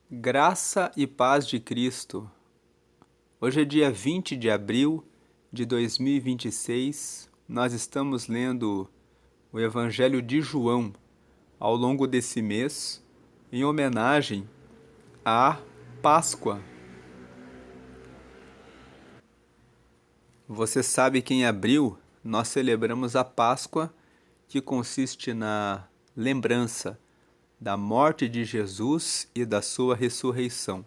Graça e paz de Cristo. Hoje é dia 20 de abril de 2026. Nós estamos lendo o Evangelho de João ao longo desse mês, em homenagem à Páscoa. Você sabe que em abril nós celebramos a Páscoa, que consiste na lembrança da morte de Jesus e da sua ressurreição.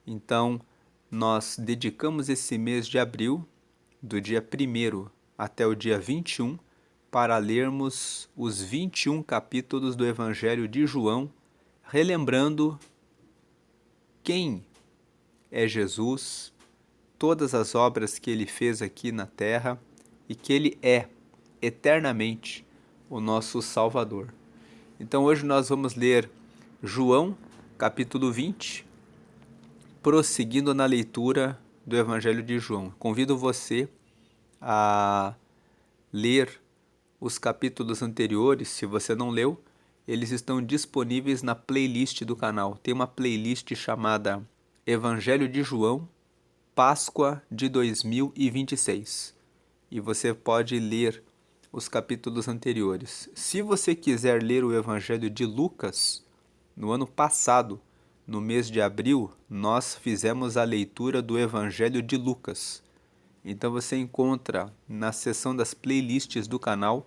Então, nós dedicamos esse mês de abril, do dia 1º até o dia 21, para lermos os 21 capítulos do Evangelho de João, relembrando quem é Jesus, todas as obras que ele fez aqui na terra e que ele é eternamente o nosso Salvador. Então hoje nós vamos ler João, capítulo 20, prosseguindo na leitura do Evangelho de João. Convido você a ler os capítulos anteriores. Se você não leu, eles estão disponíveis na playlist do canal. Tem uma playlist chamada Evangelho de João, Páscoa de 2026. E você pode ler os capítulos anteriores. Se você quiser ler o Evangelho de Lucas, no ano passado, no mês de abril, nós fizemos a leitura do Evangelho de Lucas. Então você encontra na seção das playlists do canal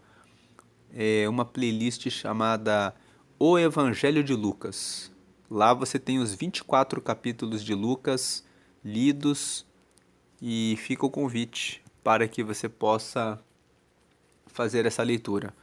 uma playlist chamada O Evangelho de Lucas. Lá você tem os 24 capítulos de Lucas lidos e fica o convite para que você possa fazer essa leitura.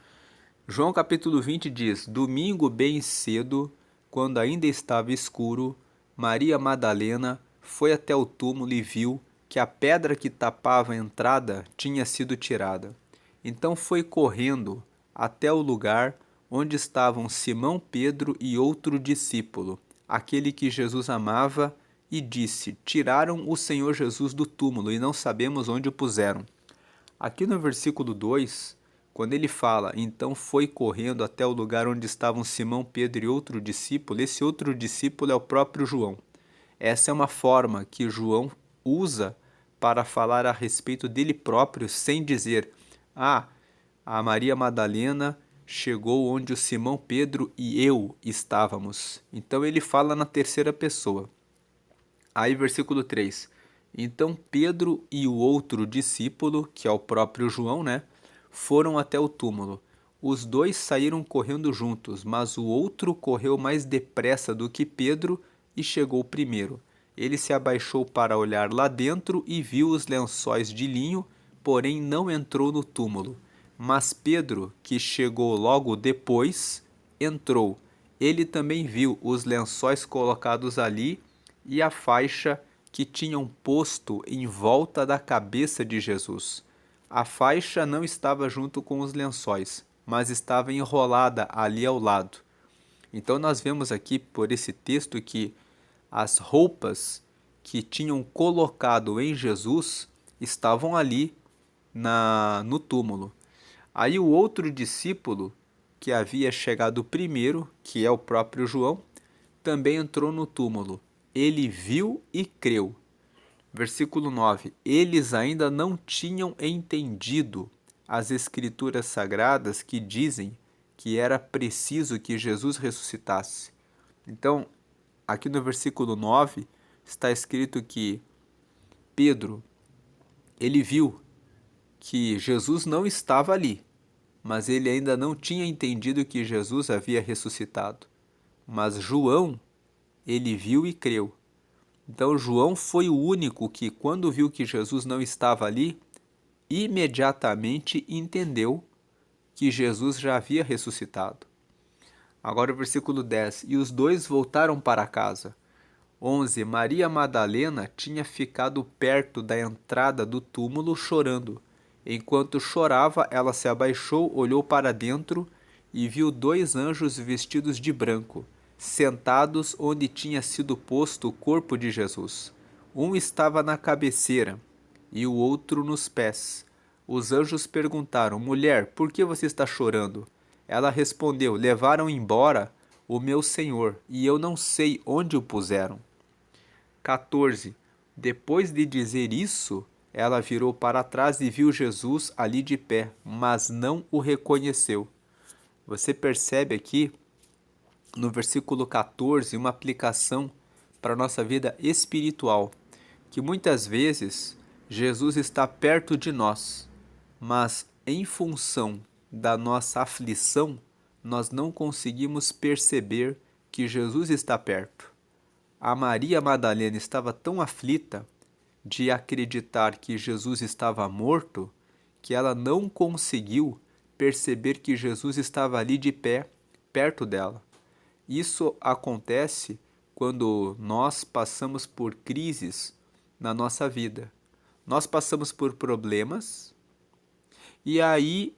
João capítulo 20 diz: Domingo bem cedo, quando ainda estava escuro, Maria Madalena foi até o túmulo e viu que a pedra que tapava a entrada tinha sido tirada. Então foi correndo até o lugar onde estavam Simão Pedro e outro discípulo, aquele que Jesus amava, e disse: Tiraram o Senhor Jesus do túmulo e não sabemos onde o puseram. Aqui no versículo 2, quando ele fala, então foi correndo até o lugar onde estavam Simão, Pedro e outro discípulo, esse outro discípulo é o próprio João. Essa é uma forma que João usa para falar a respeito dele próprio, sem dizer, a Maria Madalena chegou onde o Simão Pedro e eu estávamos. Então ele fala na terceira pessoa. Aí versículo 3. Então Pedro e o outro discípulo, que é o próprio João, foram até o túmulo. Os dois saíram correndo juntos, mas o outro correu mais depressa do que Pedro e chegou primeiro. Ele se abaixou para olhar lá dentro e viu os lençóis de linho, porém não entrou no túmulo. Mas Pedro, que chegou logo depois, entrou. Ele também viu os lençóis colocados ali e a faixa que tinham posto em volta da cabeça de Jesus. A faixa não estava junto com os lençóis, mas estava enrolada ali ao lado. Então nós vemos aqui por esse texto que as roupas que tinham colocado em Jesus estavam ali no túmulo. Aí o outro discípulo, que havia chegado primeiro, que é o próprio João, também entrou no túmulo. Ele viu e creu. Versículo 9. Eles ainda não tinham entendido as escrituras sagradas que dizem que era preciso que Jesus ressuscitasse. Então, aqui no versículo 9 está escrito que Pedro, ele viu que Jesus não estava ali, mas ele ainda não tinha entendido que Jesus havia ressuscitado. Mas João, ele viu e creu. Então João foi o único que, quando viu que Jesus não estava ali, imediatamente entendeu que Jesus já havia ressuscitado. Agora o versículo 10. E os dois voltaram para casa. 11. Maria Madalena tinha ficado perto da entrada do túmulo chorando. Enquanto chorava, ela se abaixou, olhou para dentro e viu dois anjos vestidos de branco, sentados onde tinha sido posto o corpo de Jesus. Um estava na cabeceira e o outro nos pés. Os anjos perguntaram: Mulher, por que você está chorando? Ela respondeu: Levaram embora o meu Senhor, e eu não sei onde o puseram. 14. Depois de dizer isso, ela virou para trás e viu Jesus ali de pé, mas não o reconheceu. Você percebe aqui, no versículo 14, uma aplicação para a nossa vida espiritual, que muitas vezes Jesus está perto de nós, mas em função da nossa aflição, nós não conseguimos perceber que Jesus está perto. A Maria Madalena estava tão aflita de acreditar que Jesus estava morto que ela não conseguiu perceber que Jesus estava ali de pé, perto dela. Isso acontece quando nós passamos por crises na nossa vida. Nós passamos por problemas e aí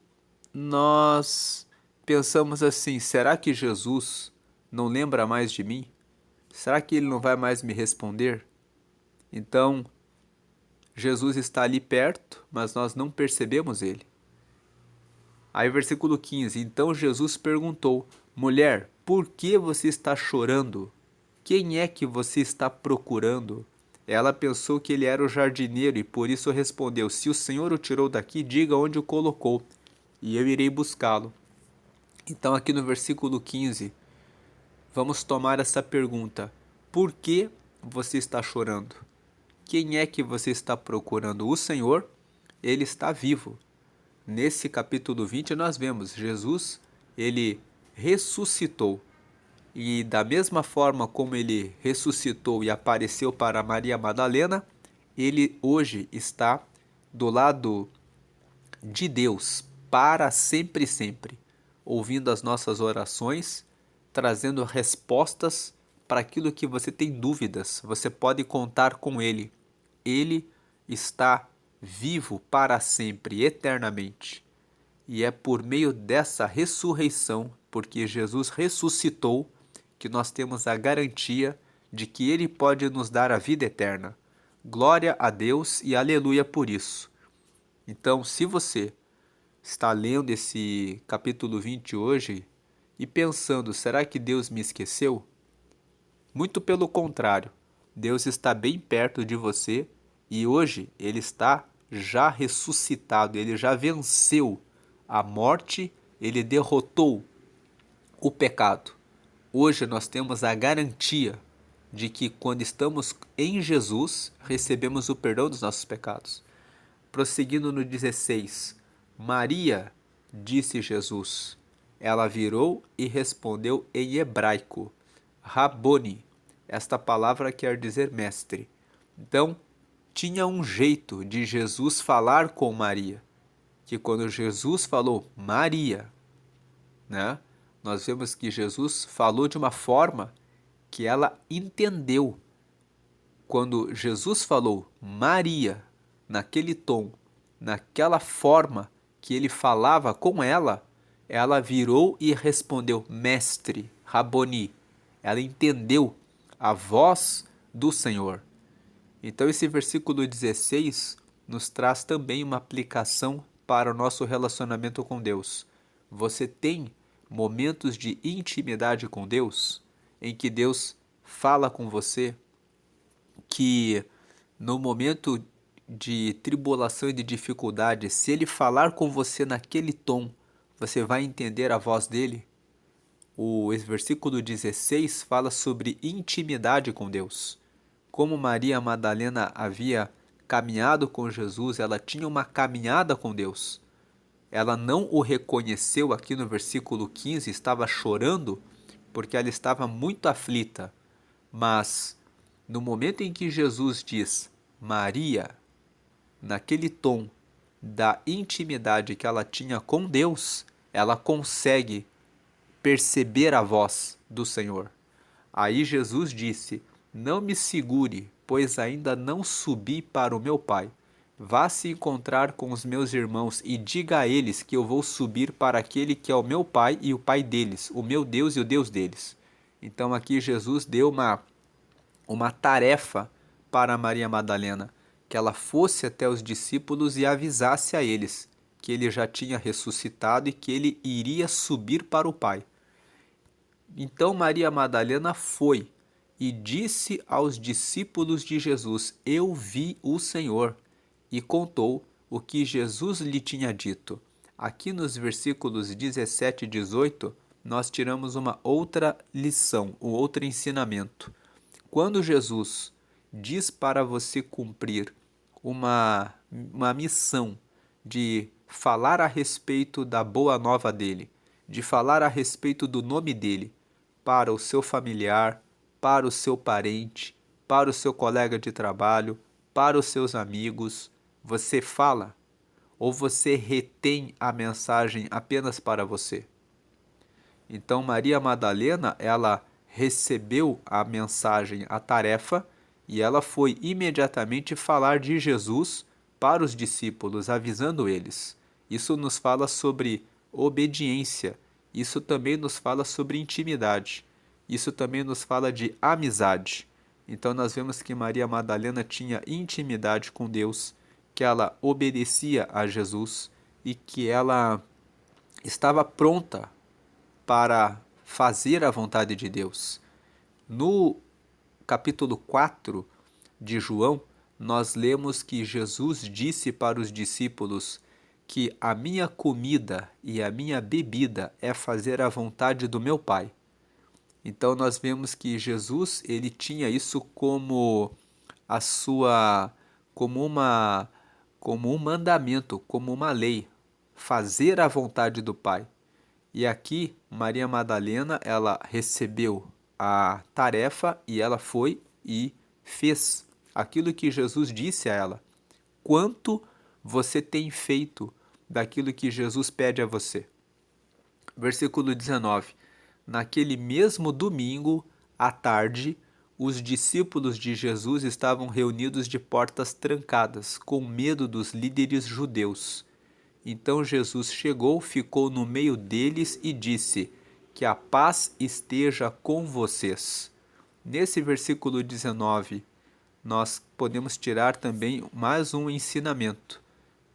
nós pensamos assim: será que Jesus não lembra mais de mim? Será que ele não vai mais me responder? Então, Jesus está ali perto, mas nós não percebemos ele. Aí, versículo 15: Então Jesus perguntou: Mulher, por que você está chorando? Quem é que você está procurando? Ela pensou que ele era o jardineiro e por isso respondeu: Se o Senhor o tirou daqui, diga onde o colocou, e eu irei buscá-lo. Então, aqui no versículo 15, vamos tomar essa pergunta: por que você está chorando? Quem é que você está procurando? O Senhor, ele está vivo. Nesse capítulo 20 nós vemos Jesus, ele ressuscitou. E da mesma forma como ele ressuscitou e apareceu para Maria Madalena, ele hoje está do lado de Deus para sempre e sempre, ouvindo as nossas orações, trazendo respostas para aquilo que você tem dúvidas. Você pode contar com ele. Ele está vivo para sempre, eternamente. E é por meio dessa ressurreição, porque Jesus ressuscitou, que nós temos a garantia de que ele pode nos dar a vida eterna. Glória a Deus e aleluia por isso. Então, se você está lendo esse capítulo 20 hoje e pensando, será que Deus me esqueceu? Muito pelo contrário, Deus está bem perto de você e hoje ele está já ressuscitado, ele já venceu a morte, ele derrotou o pecado. Hoje nós temos a garantia de que quando estamos em Jesus, recebemos o perdão dos nossos pecados. Prosseguindo no 16, Maria, disse Jesus. Ela virou e respondeu em hebraico, Raboni. Esta palavra quer dizer mestre. Então, tinha um jeito de Jesus falar com Maria, que quando Jesus falou Maria, né, nós vemos que Jesus falou de uma forma que ela entendeu. Quando Jesus falou Maria, naquele tom, naquela forma que ele falava com ela, ela virou e respondeu mestre, Raboni. Ela entendeu a voz do Senhor. Então esse versículo 16 nos traz também uma aplicação para o nosso relacionamento com Deus. Você tem momentos de intimidade com Deus, em que Deus fala com você, que no momento de tribulação e de dificuldade, se Ele falar com você naquele tom, você vai entender a voz dele? O versículo 16 fala sobre intimidade com Deus. Como Maria Madalena havia caminhado com Jesus, ela tinha uma caminhada com Deus. Ela não o reconheceu aqui no versículo 15, estava chorando porque ela estava muito aflita. Mas no momento em que Jesus diz Maria, naquele tom da intimidade que ela tinha com Deus, ela consegue perceber a voz do Senhor. Aí Jesus disse: Não me segure, pois ainda não subi para o meu Pai. Vá se encontrar com os meus irmãos e diga a eles que eu vou subir para aquele que é o meu Pai e o Pai deles, o meu Deus e o Deus deles. Então aqui Jesus deu uma tarefa para Maria Madalena, que ela fosse até os discípulos e avisasse a eles que ele já tinha ressuscitado e que ele iria subir para o Pai. Então Maria Madalena foi e disse aos discípulos de Jesus: Eu vi o Senhor, e contou o que Jesus lhe tinha dito. Aqui nos versículos 17 e 18, nós tiramos uma outra lição, um outro ensinamento. Quando Jesus diz para você cumprir uma missão de falar a respeito da boa nova dele, de falar a respeito do nome dele para o seu familiar, para o seu parente, para o seu colega de trabalho, para os seus amigos, você fala ou você retém a mensagem apenas para você? Então Maria Madalena, ela recebeu a mensagem, a tarefa, e ela foi imediatamente falar de Jesus para os discípulos, avisando eles. Isso nos fala sobre obediência, isso também nos fala sobre intimidade, isso também nos fala de amizade. Então nós vemos que Maria Madalena tinha intimidade com Deus, que ela obedecia a Jesus e que ela estava pronta para fazer a vontade de Deus. No capítulo 4 de João, nós lemos que Jesus disse para os discípulos que a minha comida e a minha bebida é fazer a vontade do meu Pai. Então nós vemos que Jesus, ele tinha isso como a sua como um mandamento, como uma lei, fazer a vontade do Pai. E aqui Maria Madalena, ela recebeu a tarefa e ela foi e fez aquilo que Jesus disse a ela. Quanto você tem feito daquilo que Jesus pede a você? Versículo 19. Naquele mesmo domingo, à tarde, os discípulos de Jesus estavam reunidos de portas trancadas, com medo dos líderes judeus. Então Jesus chegou, ficou no meio deles e disse: Que a paz esteja com vocês. Nesse versículo 19, nós podemos tirar também mais um ensinamento.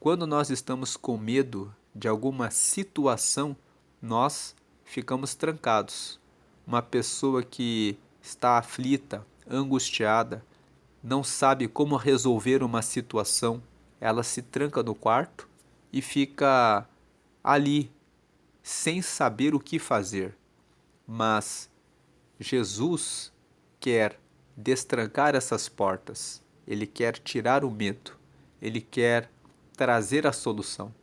Quando nós estamos com medo de alguma situação, nós ficamos trancados. Uma pessoa que está aflita, angustiada, não sabe como resolver uma situação, ela se tranca no quarto e fica ali, sem saber o que fazer. Mas Jesus quer destrancar essas portas, ele quer tirar o medo, ele quer trazer a solução.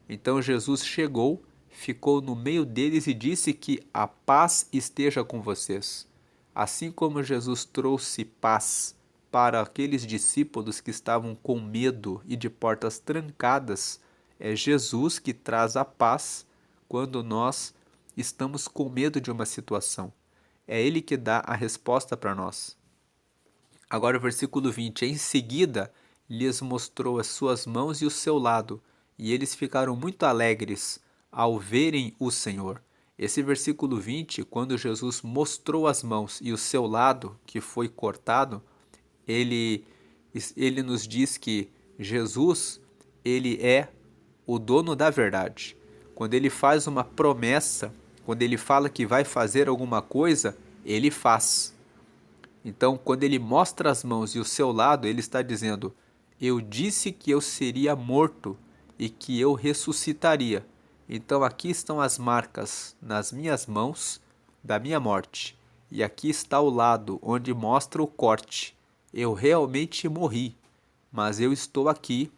Então Jesus chegou, ficou no meio deles e disse que a paz esteja com vocês. Assim como Jesus trouxe paz para aqueles discípulos que estavam com medo e de portas trancadas, é Jesus que traz a paz quando nós estamos com medo de uma situação. É Ele que dá a resposta para nós. Agora o versículo 20. Em seguida, lhes mostrou as suas mãos e o seu lado, e eles ficaram muito alegres ao verem o Senhor. Esse versículo 20, quando Jesus mostrou as mãos e o seu lado, que foi cortado, ele, ele nos diz que Jesus, ele é o dono da verdade. Quando ele faz uma promessa, quando ele fala que vai fazer alguma coisa, ele faz. Então, quando ele mostra as mãos e o seu lado, ele está dizendo: Eu disse que eu seria morto e que eu ressuscitaria. Então, aqui estão as marcas nas minhas mãos da minha morte. E aqui está o lado onde mostra o corte. Eu realmente morri, mas eu estou aqui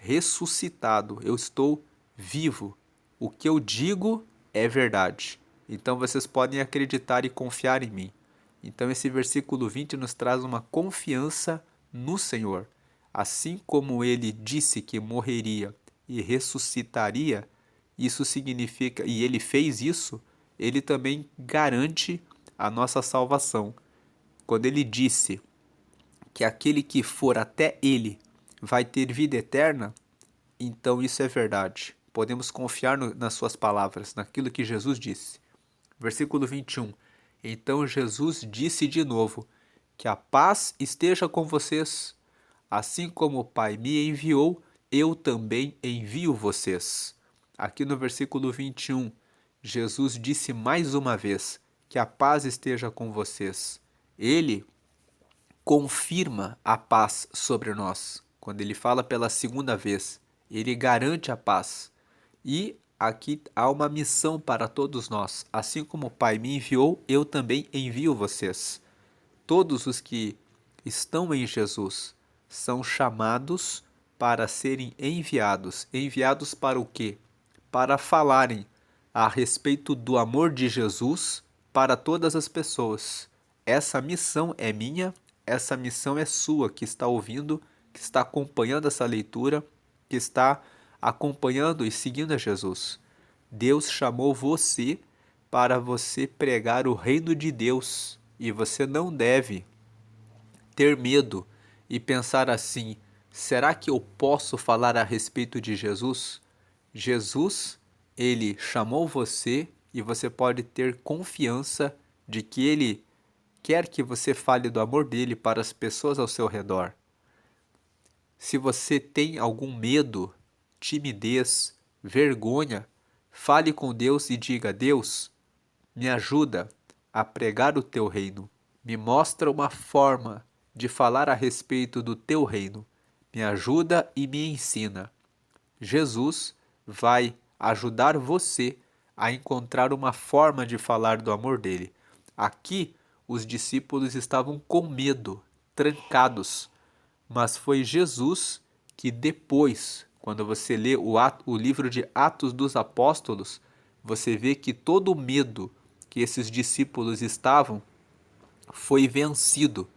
ressuscitado, eu estou vivo. O que eu digo é verdade. Então vocês podem acreditar e confiar em mim. Então esse versículo 20 nos traz uma confiança no Senhor. Assim como ele disse que morreria e ressuscitaria, isso significa, e ele fez isso, ele também garante a nossa salvação. Quando ele disse que aquele que for até ele vai ter vida eterna, então isso é verdade. Podemos confiar nas suas palavras, naquilo que Jesus disse. Versículo 21. Então Jesus disse de novo: Que a paz esteja com vocês. Assim como o Pai me enviou, eu também envio vocês. Aqui no versículo 21, Jesus disse mais uma vez que a paz esteja com vocês. Ele confirma a paz sobre nós. Quando ele fala pela segunda vez, ele garante a paz. E aqui há uma missão para todos nós. Assim como o Pai me enviou, eu também envio vocês. Todos os que estão em Jesus são chamados para serem enviados. Enviados para o quê? Para falarem a respeito do amor de Jesus para todas as pessoas. Essa missão é minha, essa missão é sua, que está ouvindo, que está acompanhando essa leitura, que está acompanhando e seguindo a Jesus. Deus chamou você para você pregar o reino de Deus e você não deve ter medo e pensar assim: será que eu posso falar a respeito de Jesus? Jesus, ele chamou você e você pode ter confiança de que ele quer que você fale do amor dele para as pessoas ao seu redor. Se você tem algum medo, timidez, vergonha, fale com Deus e diga: Deus, me ajuda a pregar o teu reino. Me mostra uma forma de falar a respeito do teu reino. Me ajuda e me ensina. Jesus vai ajudar você a encontrar uma forma de falar do amor dele. Aqui, os discípulos estavam com medo, trancados, mas foi Jesus que depois, quando você lê o livro de Atos dos Apóstolos, você vê que todo o medo que esses discípulos estavam foi vencido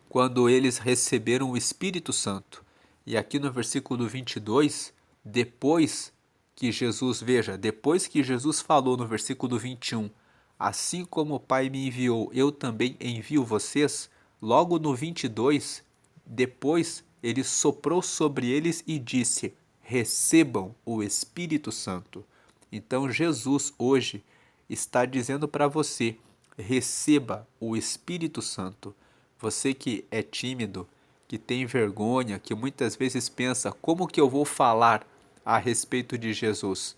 quando eles receberam o Espírito Santo. E aqui no versículo 22, depois que Jesus, veja, depois que Jesus falou no versículo 21, assim como o Pai me enviou, eu também envio vocês, logo no 22, depois ele soprou sobre eles e disse: recebam o Espírito Santo. Então Jesus hoje está dizendo para você: receba o Espírito Santo. Você que é tímido, que tem vergonha, que muitas vezes pensa: como que eu vou falar a respeito de Jesus?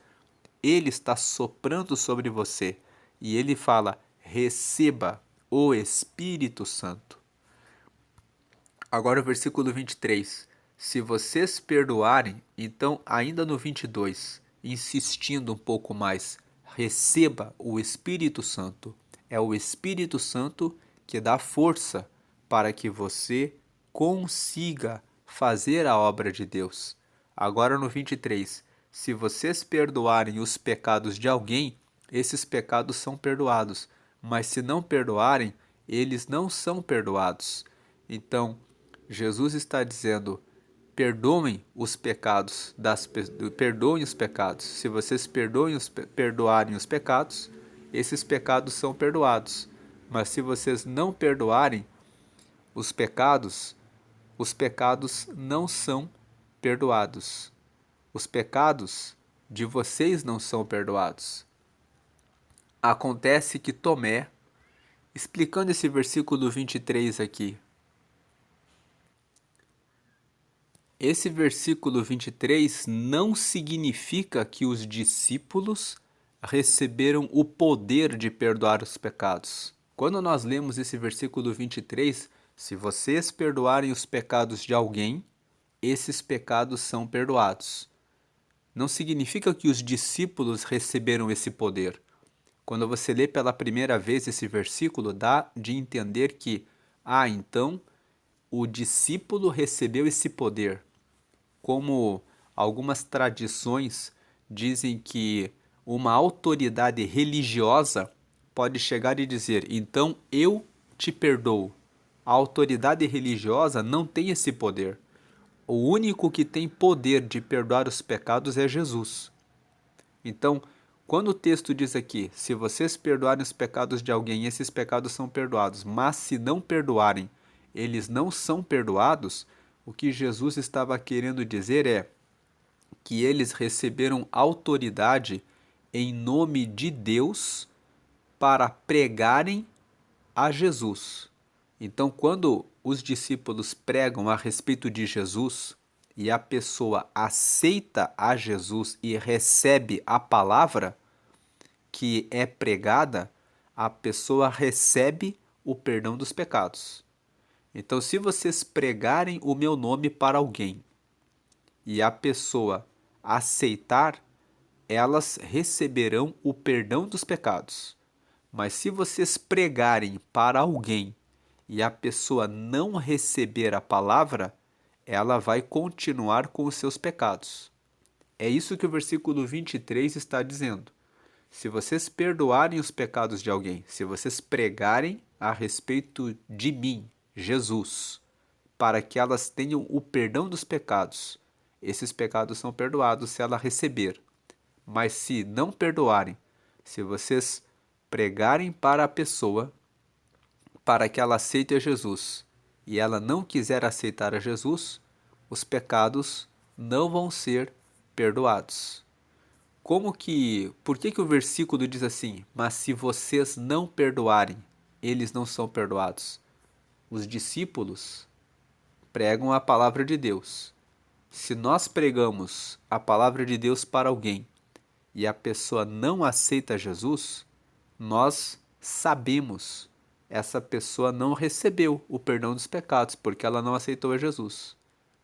Ele está soprando sobre você e ele fala: receba o Espírito Santo. Agora o versículo 23. Se vocês perdoarem, então ainda no 22, insistindo um pouco mais, receba o Espírito Santo. É o Espírito Santo que dá força para que você consiga fazer a obra de Deus. Agora no 23, se vocês perdoarem os pecados de alguém, esses pecados são perdoados, mas se não perdoarem, eles não são perdoados. Então, Jesus está dizendo: perdoem os pecados perdoem os pecados. Se vocês perdoarem os pecados, esses pecados são perdoados. Mas se vocês não perdoarem os pecados não são perdoados. Os pecados de vocês não são perdoados. Acontece que Tomé, explicando esse versículo 23 aqui, esse versículo 23 não significa que os discípulos receberam o poder de perdoar os pecados. Quando nós lemos esse versículo 23, se vocês perdoarem os pecados de alguém, esses pecados são perdoados. Não significa que os discípulos receberam esse poder. Quando você lê pela primeira vez esse versículo, dá de entender que, então, o discípulo recebeu esse poder. Como algumas tradições dizem que uma autoridade religiosa pode chegar e dizer: então eu te perdoo. A autoridade religiosa não tem esse poder. O único que tem poder de perdoar os pecados é Jesus. Então, quando o texto diz aqui: se vocês perdoarem os pecados de alguém, esses pecados são perdoados, mas se não perdoarem, eles não são perdoados, o que Jesus estava querendo dizer é que eles receberam autoridade em nome de Deus para pregarem a Jesus. Então, quando os discípulos pregam a respeito de Jesus e a pessoa aceita a Jesus e recebe a palavra que é pregada, a pessoa recebe o perdão dos pecados. Então, se vocês pregarem o meu nome para alguém e a pessoa aceitar, elas receberão o perdão dos pecados. Mas se vocês pregarem para alguém e a pessoa não receber a palavra, ela vai continuar com os seus pecados. É isso que o versículo 23 está dizendo. Se vocês perdoarem os pecados de alguém, se vocês pregarem a respeito de mim, Jesus, para que elas tenham o perdão dos pecados, esses pecados são perdoados se ela receber. Mas se não perdoarem, se vocês pregarem para a pessoa para que ela aceite a Jesus e ela não quiser aceitar a Jesus, os pecados não vão ser perdoados. Por que o versículo diz assim? Mas se vocês não perdoarem, eles não são perdoados. Os discípulos pregam a palavra de Deus. Se nós pregamos a palavra de Deus para alguém e a pessoa não aceita Jesus, nós sabemos essa pessoa não recebeu o perdão dos pecados porque ela não aceitou a Jesus.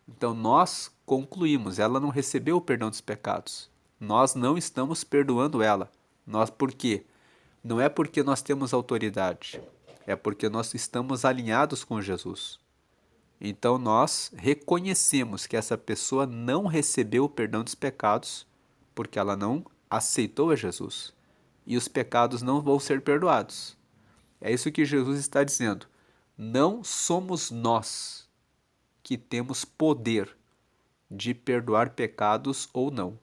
Então nós concluímos, ela não recebeu o perdão dos pecados. Nós não estamos perdoando ela. Por quê? Não é porque nós temos autoridade, é porque nós estamos alinhados com Jesus. Então nós reconhecemos que essa pessoa não recebeu o perdão dos pecados porque ela não aceitou a Jesus. E os pecados não vão ser perdoados. É isso que Jesus está dizendo. Não somos nós que temos poder de perdoar pecados ou não.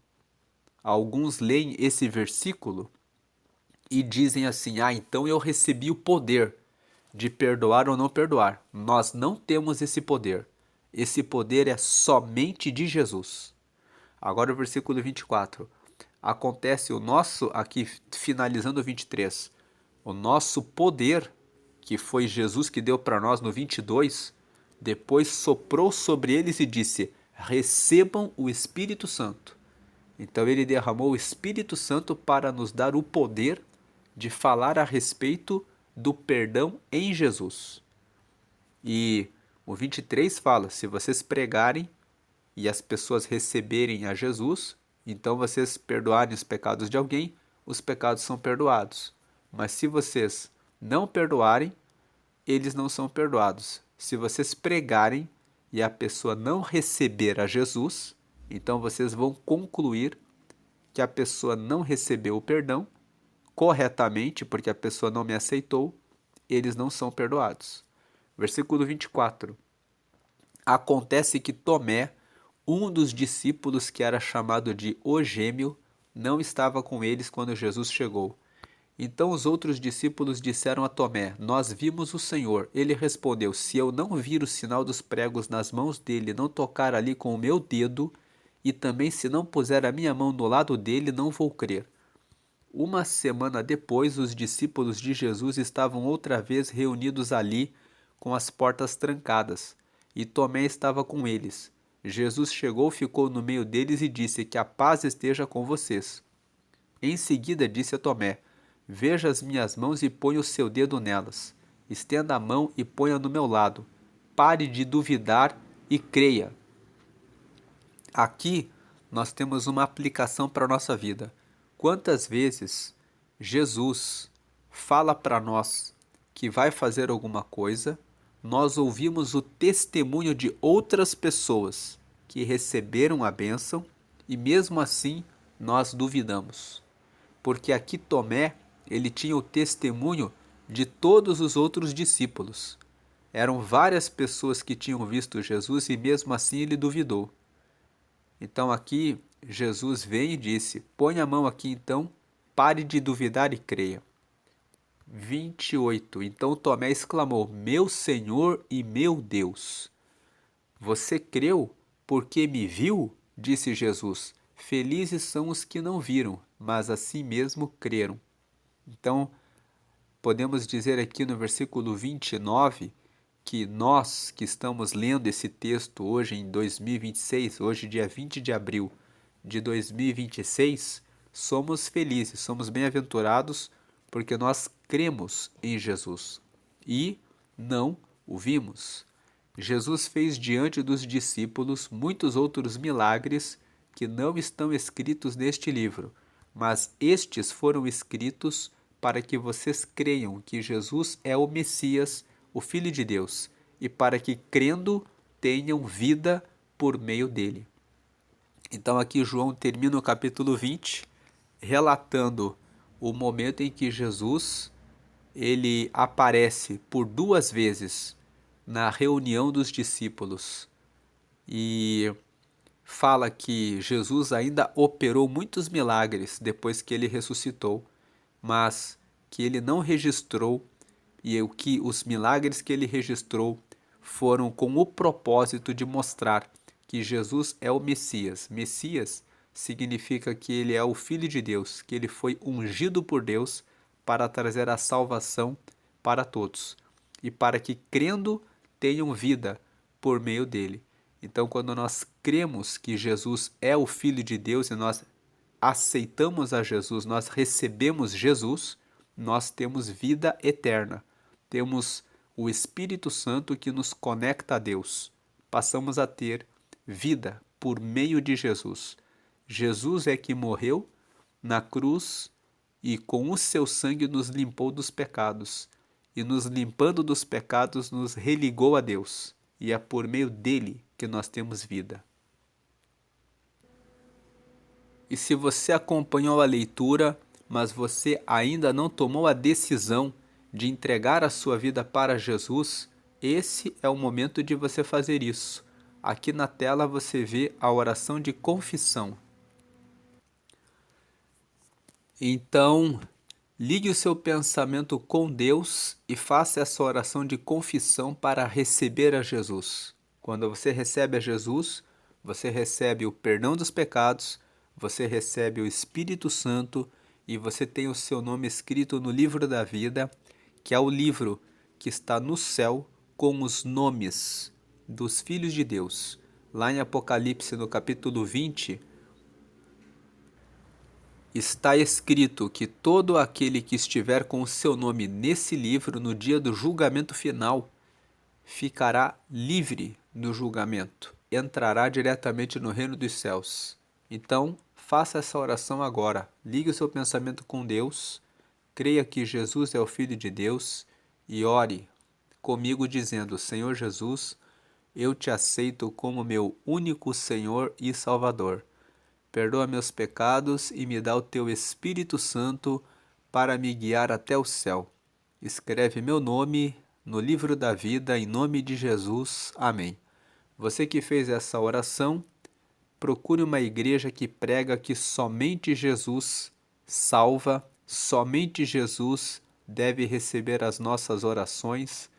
Alguns leem esse versículo e dizem assim: então eu recebi o poder de perdoar ou não perdoar. Nós não temos esse poder. Esse poder é somente de Jesus. Agora o versículo 24. Acontece o nosso, aqui finalizando o 23, o nosso poder, que foi Jesus que deu para nós no 22, depois soprou sobre eles e disse: recebam o Espírito Santo. Então ele derramou o Espírito Santo para nos dar o poder de falar a respeito do perdão em Jesus. E o 23 fala: se vocês pregarem e as pessoas receberem a Jesus, então vocês perdoarem os pecados de alguém, os pecados são perdoados. Mas se vocês não perdoarem, eles não são perdoados. Se vocês pregarem e a pessoa não receber a Jesus, então vocês vão concluir que a pessoa não recebeu o perdão corretamente, porque a pessoa não me aceitou, eles não são perdoados. Versículo 24. Acontece que Tomé, um dos discípulos que era chamado de o Gêmeo, não estava com eles quando Jesus chegou. Então os outros discípulos disseram a Tomé: nós vimos o Senhor. Ele respondeu: se eu não vir o sinal dos pregos nas mãos dele, não tocar ali com o meu dedo, e também se não puser a minha mão no lado dele, não vou crer. Uma semana depois, os discípulos de Jesus estavam outra vez reunidos ali, com as portas trancadas, e Tomé estava com eles. Jesus chegou, ficou no meio deles e disse: que a paz esteja com vocês. Em seguida disse a Tomé: veja as minhas mãos e ponha o seu dedo nelas. Estenda a mão e ponha no meu lado. Pare de duvidar e creia. Aqui nós temos uma aplicação para a nossa vida. Quantas vezes Jesus fala para nós que vai fazer alguma coisa, nós ouvimos o testemunho de outras pessoas que receberam a bênção e mesmo assim nós duvidamos. Porque aqui Tomé, ele tinha o testemunho de todos os outros discípulos. Eram várias pessoas que tinham visto Jesus e mesmo assim ele duvidou. Então aqui Jesus veio e disse: põe a mão aqui então, pare de duvidar e creia. 28. Então Tomé exclamou: meu Senhor e meu Deus. Você creu porque me viu? Disse Jesus. Felizes são os que não viram, mas assim mesmo creram. Então, podemos dizer aqui no versículo 29 que nós que estamos lendo esse texto hoje em 2026, hoje dia 20 de abril de 2026, somos felizes, somos bem-aventurados porque nós cremos em Jesus e não o vimos. Jesus fez diante dos discípulos muitos outros milagres que não estão escritos neste livro, mas estes foram escritos para que vocês creiam que Jesus é o Messias, o Filho de Deus, e para que, crendo, tenham vida por meio dele. Então aqui João termina o capítulo 20, relatando o momento em que Jesus ele aparece por 2 vezes na reunião dos discípulos e fala que Jesus ainda operou muitos milagres depois que ele ressuscitou, mas que ele não registrou e que os milagres que ele registrou foram com o propósito de mostrar que Jesus é o Messias. Messias significa que ele é o Filho de Deus, que ele foi ungido por Deus para trazer a salvação para todos e para que, crendo, tenham vida por meio dele. Então, quando nós cremos que Jesus é o Filho de Deus e nós aceitamos a Jesus, nós recebemos Jesus, nós temos vida eterna. Temos o Espírito Santo que nos conecta a Deus. Passamos a ter vida por meio de Jesus. Jesus é que morreu na cruz e com o seu sangue nos limpou dos pecados. E nos limpando dos pecados nos religou a Deus. E é por meio dele que nós temos vida. E se você acompanhou a leitura, mas você ainda não tomou a decisão de entregar a sua vida para Jesus, esse é o momento de você fazer isso. Aqui na tela você vê a oração de confissão. Então, ligue o seu pensamento com Deus e faça essa oração de confissão para receber a Jesus. Quando você recebe a Jesus, você recebe o perdão dos pecados, você recebe o Espírito Santo e você tem o seu nome escrito no livro da vida, que é o livro que está no céu com os nomes dos filhos de Deus. Lá em Apocalipse, no capítulo 20, está escrito que todo aquele que estiver com o seu nome nesse livro no dia do julgamento final ficará livre do julgamento, entrará diretamente no reino dos céus. Então, faça essa oração agora. Ligue o seu pensamento com Deus, creia que Jesus é o Filho de Deus e ore comigo dizendo: Senhor Jesus, eu te aceito como meu único Senhor e Salvador. Perdoa meus pecados e me dá o teu Espírito Santo para me guiar até o céu. Escreve meu nome no livro da vida, em nome de Jesus. Amém. Você que fez essa oração, procure uma igreja que prega que somente Jesus salva, somente Jesus deve receber as nossas orações.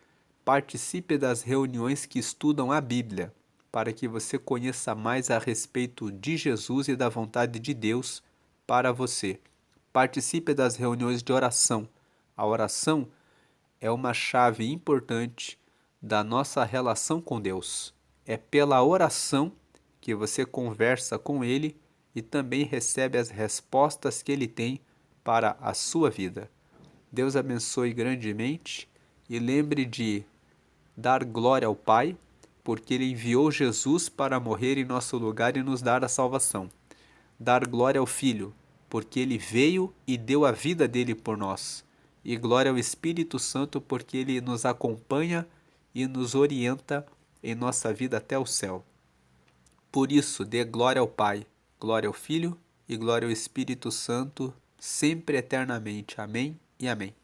Participe das reuniões que estudam a Bíblia, para que você conheça mais a respeito de Jesus e da vontade de Deus para você. Participe das reuniões de oração. A oração é uma chave importante da nossa relação com Deus. É pela oração que você conversa com Ele e também recebe as respostas que Ele tem para a sua vida. Deus abençoe grandemente e lembre de dar glória ao Pai, porque Ele enviou Jesus para morrer em nosso lugar e nos dar a salvação. Dar glória ao Filho, porque Ele veio e deu a vida dele por nós. E glória ao Espírito Santo, porque Ele nos acompanha e nos orienta em nossa vida até o céu. Por isso, dê glória ao Pai, glória ao Filho e glória ao Espírito Santo, sempre eternamente. Amém e amém.